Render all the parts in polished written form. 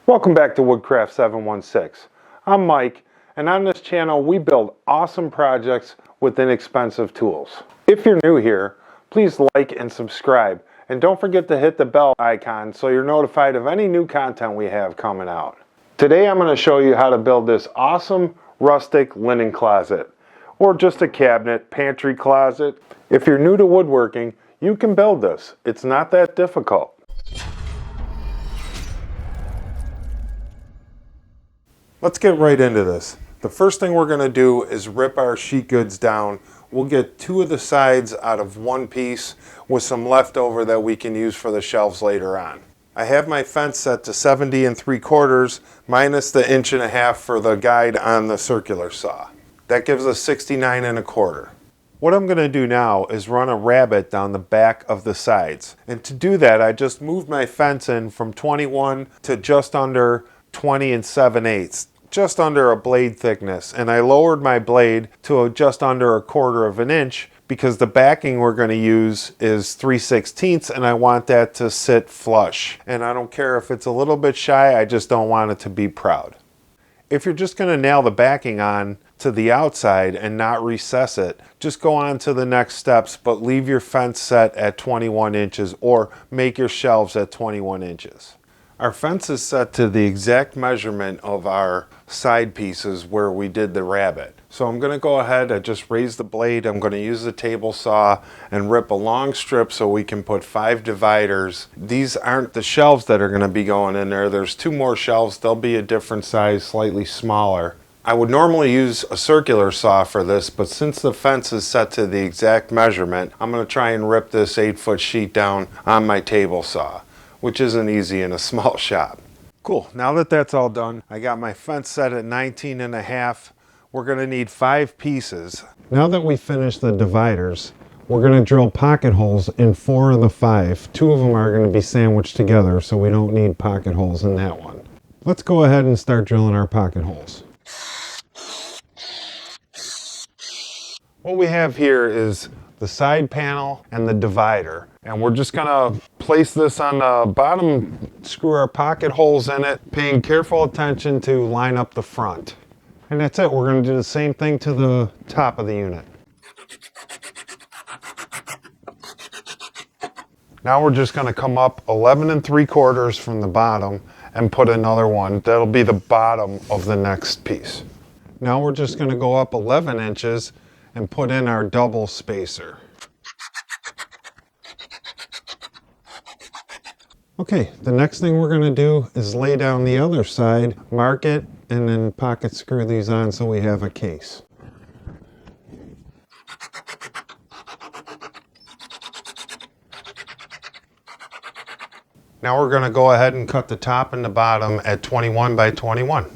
Welcome back to Woodcraft 716. I'm Mike, and on this channel we build awesome projects with inexpensive tools. If you're new here, please like and subscribe, and don't forget to hit the bell icon so you're notified of any new content we have coming out. Today I'm going to show you how to build this awesome rustic linen closet, or just a cabinet, pantry closet. If you're new to woodworking, you can build this. It's not that difficult. Let's get right into this. The first thing we're going to do is rip our sheet goods down. We'll get two of the sides out of one piece with some leftover that we can use for the shelves later on. I have my fence set to 70 3/4 minus the 1.5 inches for the guide on the circular saw. That gives us 69 1/4. What I'm going to do now is run a rabbet down the back of the sides. And to do that, I just moved my fence in from 21 to just under 20 7/8. Just under a blade thickness, and I lowered my blade to just under 1/4 of an inch because the backing we're going to use is 3/16 and I want that to sit flush. And I don't care if it's a little bit shy, I just don't want it to be proud. If you're just going to nail the backing on to the outside and not recess it, just go on to the next steps, but leave your fence set at 21 inches or make your shelves at 21 inches. Our fence is set to the exact measurement of our side pieces where we did the rabbet. So I'm going to go ahead, I just raised the blade, I'm going to use the table saw and rip a long strip so we can put 5 dividers. These aren't the shelves that are going to be going in there. There's 2 more shelves, they'll be a different size, slightly smaller. I would normally use a circular saw for this, but since the fence is set to the exact measurement, I'm going to try and rip this 8-foot sheet down on my table saw, which isn't easy in a small shop. Cool, now that that's all done, I got my fence set at 19 1/2. We're gonna need 5 pieces. Now that we finished the dividers, we're gonna drill pocket holes in 4 of the 5. 2 of them are gonna be sandwiched together, so we don't need pocket holes in that one. Let's go ahead and start drilling our pocket holes. What we have here is the side panel and the divider. And we're just gonna place this on the bottom, screw our pocket holes in it, paying careful attention to line up the front. And that's it, we're gonna do the same thing to the top of the unit. Now we're just gonna come up 11 3/4 from the bottom and put another one. That'll be the bottom of the next piece. Now we're just gonna go up 11 inches and put in our double spacer. Okay, the next thing we're going to do is lay down the other side, mark it, and then pocket screw these on so we have a case. Now we're going to go ahead and cut the top and the bottom at 21 by 21.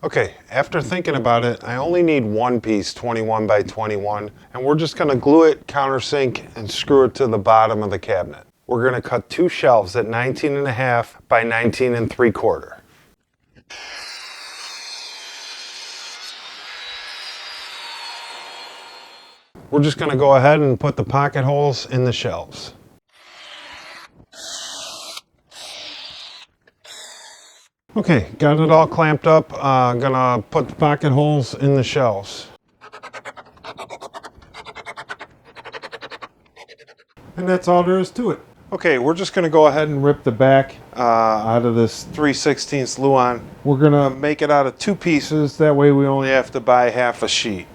Okay, after thinking about it, I only need one piece 21 by 21, and we're just going to glue it countersink and screw it to the bottom of the cabinet. We're going to cut 2 shelves at 19 1/2 by 19 3/4. We're just going to go ahead and put the pocket holes in the shelves. Okay, got it all clamped up. Gonna put the pocket holes in the shelves. And that's all there is to it. Okay, we're just gonna go ahead and rip the back out of this 3/16 Luan. We're gonna make it out of 2 pieces. That way we only have to buy half a sheet.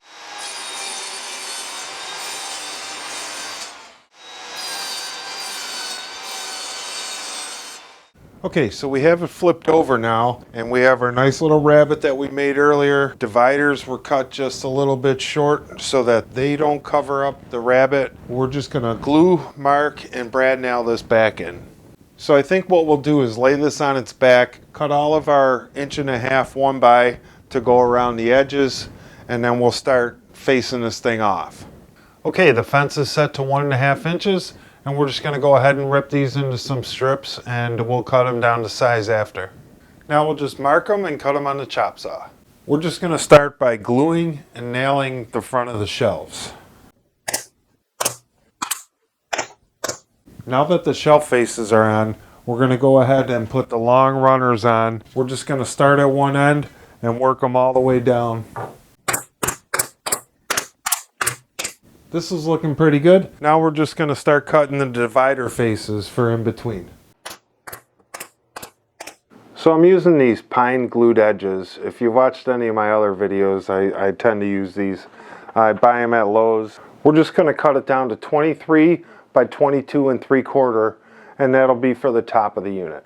Okay, so we have it flipped over now, and we have our nice little rabbet that we made earlier. Dividers were cut just a little bit short so that they don't cover up the rabbet. We're just gonna glue, mark, and brad nail this back in. So I think what we'll do is lay this on its back, cut all of our 1.5 1 by to go around the edges, and then we'll start facing this thing off. Okay, the fence is set to 1.5 inches. And we're just going to go ahead and rip these into some strips, and we'll cut them down to size after. Now we'll just mark them and cut them on the chop saw. We're just going to start by gluing and nailing the front of the shelves. Now that the shelf faces are on, we're going to go ahead and put the long runners on. We're just going to start at one end and work them all the way down. This is looking pretty good. Now we're just going to start cutting the divider faces for in between. So I'm using these pine glued edges. If you've watched any of my other videos, I tend to use these. I buy them at Lowe's. We're just going to cut it down to 23 by 22 and 3/4, and that'll be for the top of the unit.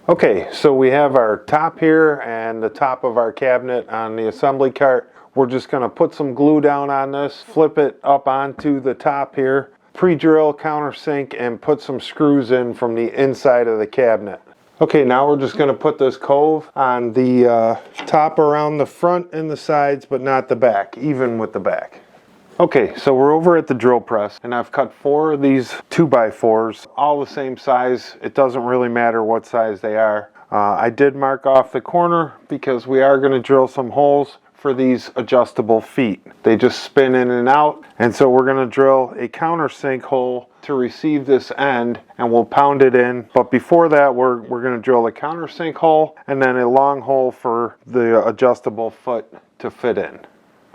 Okay, so we have our top here and the top of our cabinet on the assembly cart. We're just going to put some glue down on this, flip it up onto the top here, pre-drill, countersink, and put some screws in from the inside of the cabinet. Okay, now we're just going to put this cove on the top around the front and the sides, but not the back, even with the back. Okay, so we're over at the drill press, and I've cut 4 of these 2x4s, all the same size. It doesn't really matter what size they are. I did mark off the corner because we are going to drill some holes for these adjustable feet. They just spin in and out, and so we're going to drill a countersink hole to receive this end, and we'll pound it in. But before that, we're going to drill a countersink hole and then a long hole for the adjustable foot to fit in.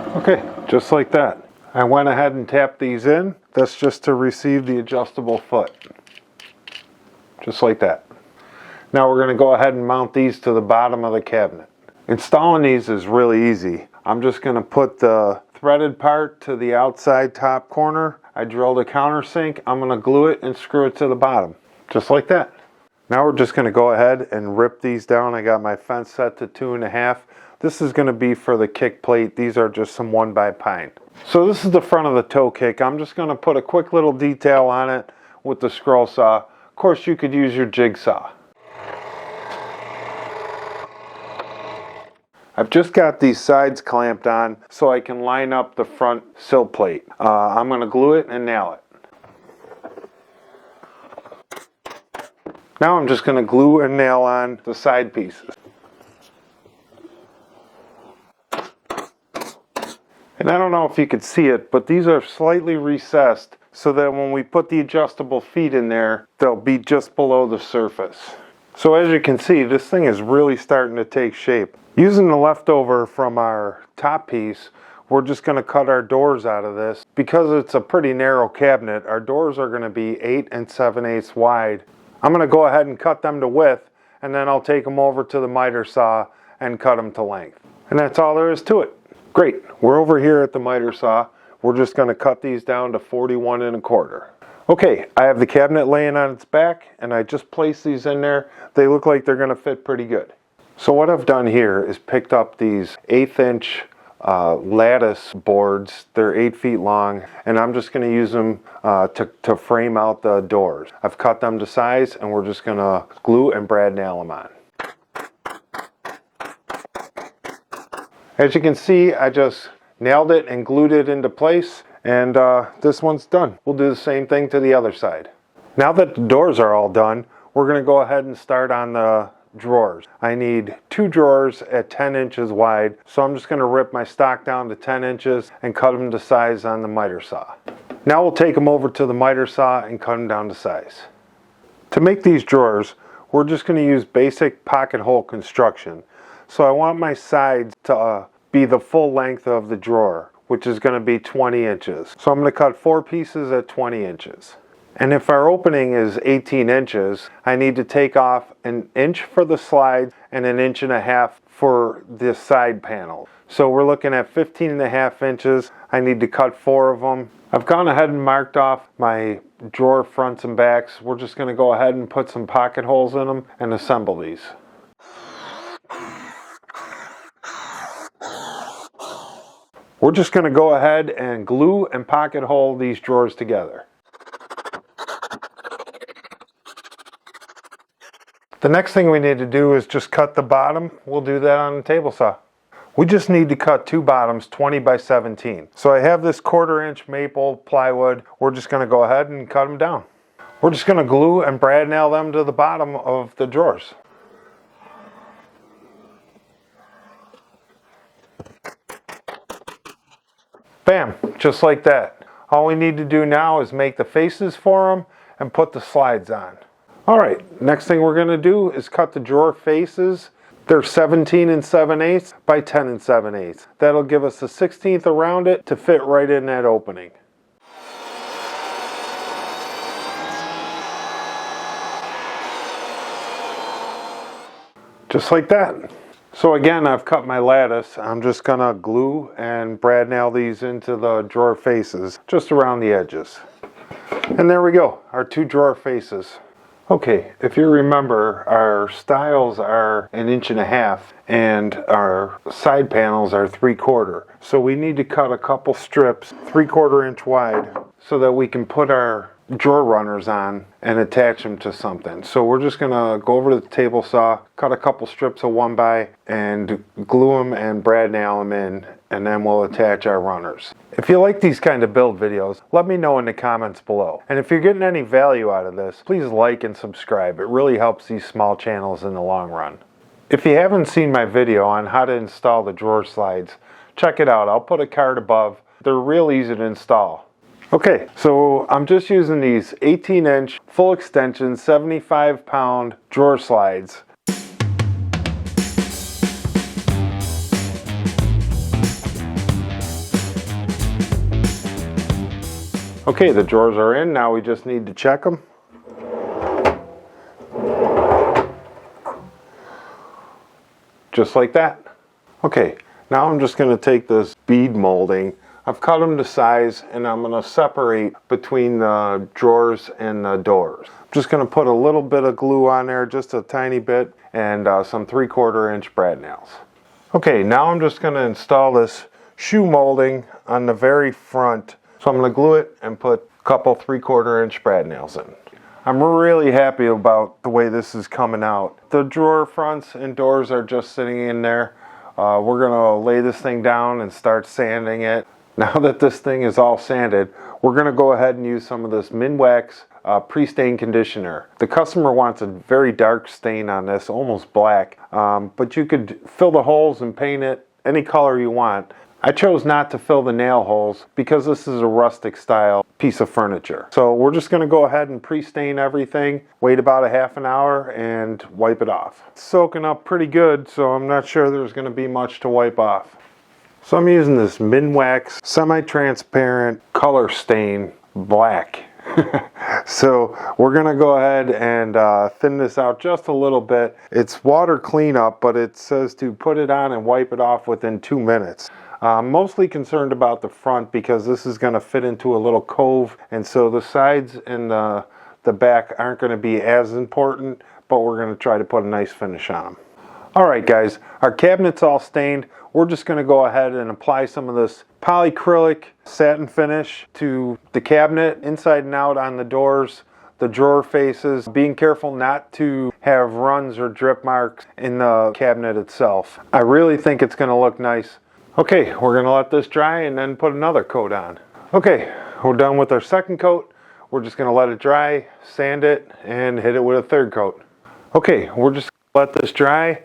Okay, just like that. I went ahead and tapped these in. That's just to receive the adjustable foot. Just like that. Now we're going to go ahead and mount these to the bottom of the cabinet. Installing these is really easy. I'm just going to put the threaded part to the outside top corner. I drilled a countersink. I'm going to glue it and screw it to the bottom. Just like that. Now we're just going to go ahead and rip these down. I got my fence set to 2.5. This is going to be for the kick plate. These are just some 1x pine. So this is the front of the toe kick. I'm just going to put a quick little detail on it with the scroll saw. Of course, you could use your jigsaw. I've just got these sides clamped on so I can line up the front sill plate. I'm going to glue it and nail it. Now I'm just going to glue and nail on the side pieces. And I don't know if you could see it, but these are slightly recessed so that when we put the adjustable feet in there, they'll be just below the surface. So as you can see, this thing is really starting to take shape. Using the leftover from our top piece, we're just going to cut our doors out of this. Because it's a pretty narrow cabinet, our doors are going to be 8 7/8 wide. I'm going to go ahead and cut them to width, and then I'll take them over to the miter saw and cut them to length. And that's all there is to it. Great, we're over here at the miter saw. We're just going to cut these down to 41 1/4. Okay, I have the cabinet laying on its back, and I just placed these in there. They look like they're going to fit pretty good. So what I've done here is picked up these 1/8 inch lattice boards. They're 8 feet long, and I'm just going to use them to frame out the doors. I've cut them to size, and we're just going to glue and brad nail them on. As you can see, I just nailed it and glued it into place, and this one's done. We'll do the same thing to the other side. Now that the doors are all done, we're going to go ahead and start on the drawers. I need 2 drawers at 10 inches wide, so I'm just going to rip my stock down to 10 inches and cut them to size on the miter saw. Now we'll take them over to the miter saw and cut them down to size. To make these drawers, we're just going to use basic pocket hole construction. So I want my sides to be the full length of the drawer, which is going to be 20 inches. So I'm going to cut 4 pieces at 20 inches. And if our opening is 18 inches, I need to take off 1 inch for the slides and 1.5 inches for the side panel. So we're looking at 15.5 inches. I need to cut 4 of them. I've gone ahead and marked off my drawer fronts and backs. We're just going to go ahead and put some pocket holes in them and assemble these. We're just going to go ahead and glue and pocket hole these drawers together. The next thing we need to do is just cut the bottom. We'll do that on the table saw. We just need to cut 2 bottoms 20 by 17. So I have this 1/4 inch maple plywood. We're just going to go ahead and cut them down. We're just going to glue and brad nail them to the bottom of the drawers. Bam, just like that. All we need to do now is make the faces for them, and put the slides on. All right, next thing we're going to do is cut the drawer faces. They're 17 7/8 by 10 7/8. That'll give us a 1/16 around it to fit right in that opening. Just like that. So again, I've cut my lattice. I'm just gonna glue and brad nail these into the drawer faces, just around the edges. And there we go, our 2 drawer faces. Okay, if you remember, our stiles are 1.5 inches and our side panels are 3/4. So we need to cut a couple strips 3/4 inch wide so that we can put our drawer runners on and attach them to something. So we're just gonna go over to the table saw, cut a couple strips of 1x and glue them and brad nail them in, and then we'll attach our runners. If you like these kind of build videos, let me know in the comments below. And if you're getting any value out of this, please like and subscribe. It really helps these small channels in the long run. If you haven't seen my video on how to install the drawer slides, check it out. I'll put a card above. They're real easy to install. Okay, so I'm just using these 18-inch full extension 75-pound drawer slides. Okay, the drawers are in. Now we just need to check them. Just like that. Okay, now I'm just going to take this bead molding. I've cut them to size and I'm going to separate between the drawers and the doors. I'm just going to put a little bit of glue on there, just a tiny bit, and some 3/4 inch brad nails. Okay, now I'm just going to install this shoe molding on the very front. So I'm going to glue it and put a couple 3/4 inch brad nails in. I'm really happy about the way this is coming out. The drawer fronts and doors are just sitting in there. We're going to lay this thing down and start sanding it. Now that this thing is all sanded, we're going to go ahead and use some of this Minwax pre-stain conditioner. The customer wants a very dark stain on this, almost black, but you could fill the holes and paint it any color you want. I chose not to fill the nail holes because this is a rustic style piece of furniture. So we're just going to go ahead and pre-stain everything, wait about a half an hour and wipe it off. It's soaking up pretty good, so I'm not sure there's going to be much to wipe off. So I'm using this Minwax semi-transparent color stain black. So we're going to go ahead and thin this out just a little bit. It's water cleanup, but it says to put it on and wipe it off within 2 minutes. I'm mostly concerned about the front because this is going to fit into a little cove, and so the sides and the back aren't going to be as important, but we're going to try to put a nice finish on them. Alright guys, our cabinet's all stained. We're just going to go ahead and apply some of this polyacrylic satin finish to the cabinet, inside and out on the doors, the drawer faces, being careful not to have runs or drip marks in the cabinet itself. I really think it's going to look nice. Okay, we're going to let this dry and then put another coat on. Okay, we're done with our second coat. We're just going to let it dry, sand it, and hit it with a third coat. Okay, we're just going to let this dry,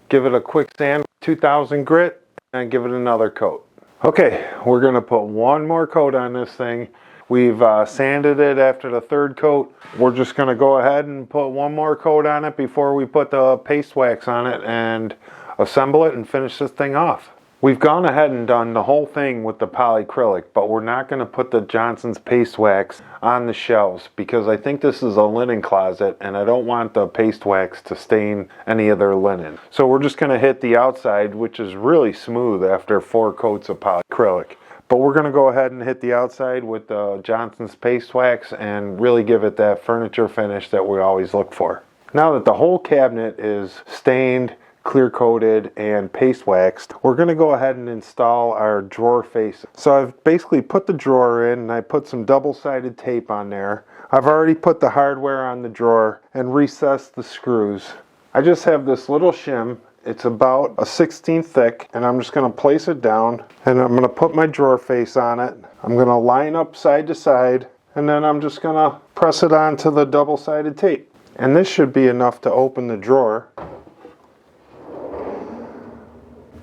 give it a quick sand, 2000 grit, and give it another coat. Okay, we're going to put one more coat on this thing. We've sanded it after the third coat. We're just going to go ahead and put one more coat on it before we put the paste wax on it and assemble it and finish this thing off. We've gone ahead and done the whole thing with the polyacrylic, but we're not going to put the Johnson's paste wax on the shelves because I think this is a linen closet and I don't want the paste wax to stain any of their linen. So we're just going to hit the outside, which is really smooth after 4 coats of polyacrylic. But we're going to go ahead and hit the outside with the Johnson's paste wax and really give it that furniture finish that we always look for. Now that the whole cabinet is stained, clear coated, and paste waxed, we're going to go ahead and install our drawer face. So I've basically put the drawer in and I put some double-sided tape on there. I've already put the hardware on the drawer and recessed the screws. I just have this little shim. It's about a 1/16 thick, and I'm just going to place it down and I'm going to put my drawer face on it. I'm going to line up side to side and then I'm just going to press it onto the double-sided tape. And this should be enough to open the drawer.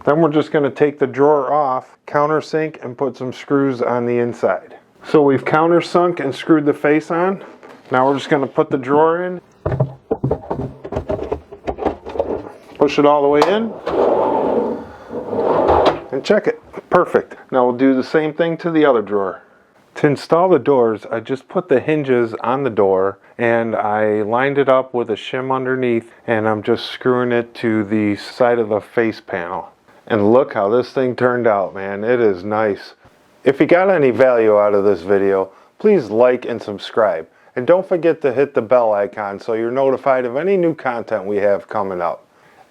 Then we're just going to take the drawer off, countersink, and put some screws on the inside. So we've countersunk and screwed the face on. Now we're just going to put the drawer in. Push it all the way in. And check it. Perfect. Now we'll do the same thing to the other drawer. To install the doors, I just put the hinges on the door and I lined it up with a shim underneath, and I'm just screwing it to the side of the face panel. And look how this thing turned out, man. It is nice. If you got any value out of this video, please like and subscribe. And don't forget to hit the bell icon so you're notified of any new content we have coming up.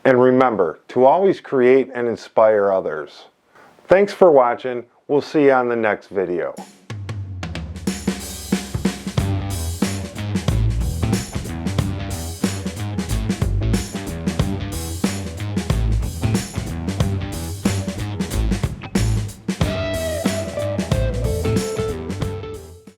And remember to always create and inspire others. Thanks for watching. We'll see you on the next video.